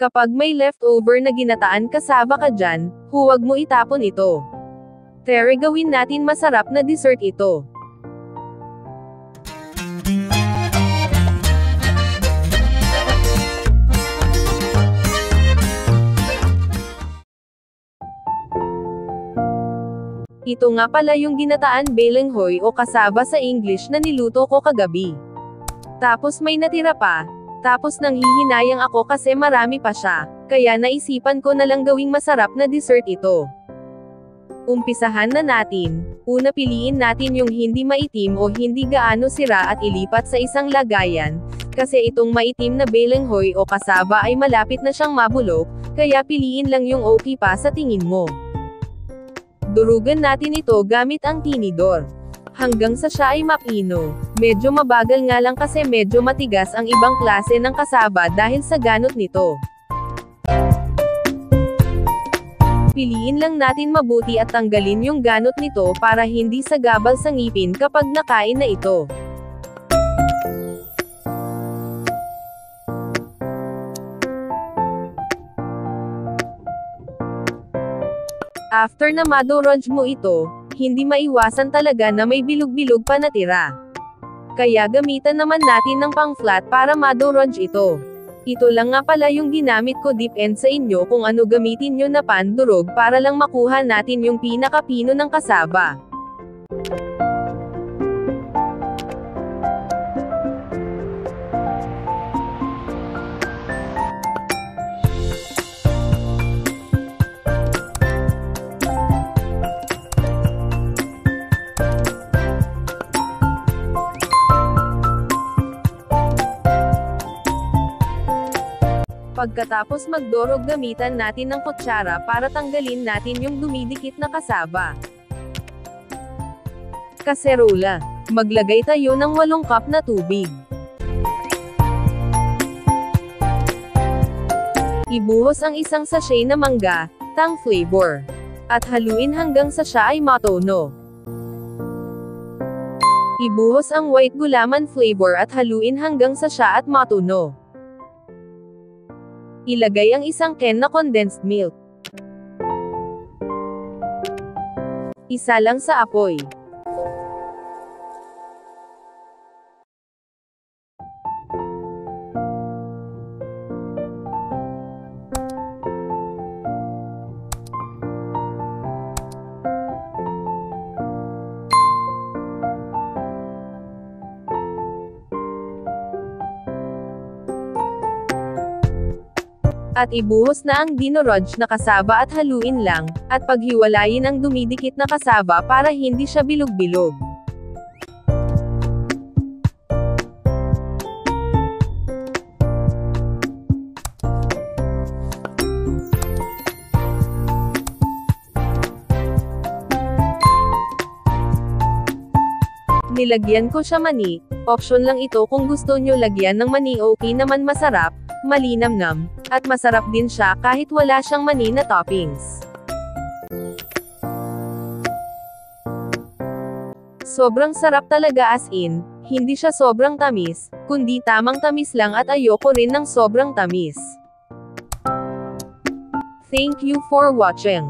Kapag may leftover na ginataan kasaba ka dyan, huwag mo itapon ito. Tara, gawin natin masarap na dessert ito. Ito nga pala yung ginataan balanghoy o kasaba sa English na niluto ko kagabi. Tapos may natira pa. Tapos nanghihinayang ako kasi marami pa siya. Kaya naisipan ko na lang gawing masarap na dessert ito. Umpisahan na natin. Una, piliin natin yung hindi maitim o hindi gaano sira at ilipat sa isang lagayan. Kasi itong maitim na balanghoy o kasaba ay malapit na siyang mabulok, kaya piliin lang yung okay pa sa tingin mo. Durugan natin ito gamit ang tinidor. Hanggang sa siya ay mapino. Medyo mabagal nga lang kasi medyo matigas ang ibang klase ng kasaba dahil sa ganot nito. Piliin lang natin mabuti at tanggalin yung ganot nito para hindi sagabal sa ngipin kapag nakain na ito. After na madurog mo ito, hindi maiwasan talaga na may bilog-bilog pa natira. Kaya gamitan naman natin ng pang-flat para madurog ito. Ito lang nga pala yung ginamit ko, depend sa inyo kung ano gamitin nyo na pandurog para lang makuha natin yung pinakapino ng kasaba. Pagkatapos magdurog, gamitan natin ng kutsara para tanggalin natin yung dumidikit na kasaba. Kaserola. Maglagay tayo ng 8 cup na tubig. Ibuhos ang isang sachet na mangga, tang flavor. At haluin hanggang sa siya ay matono. Ibuhos ang white gulaman flavor at haluin hanggang sa siya at matuno. Ilagay ang isang can na condensed milk. Isa lang sa apoy. At ibuhos na ang dinurog na kasaba at haluin lang, at paghiwalayin ang dumidikit na kasaba para hindi siya bilog-bilog. Nilagyan ko siya mani, option lang ito kung gusto nyo lagyan ng mani, okay naman, masarap, malinamnam, at masarap din siya kahit wala siyang mani na toppings. Sobrang sarap talaga, as in, hindi siya sobrang tamis, kundi tamang tamis lang at ayoko rin ng sobrang tamis. Thank you for watching.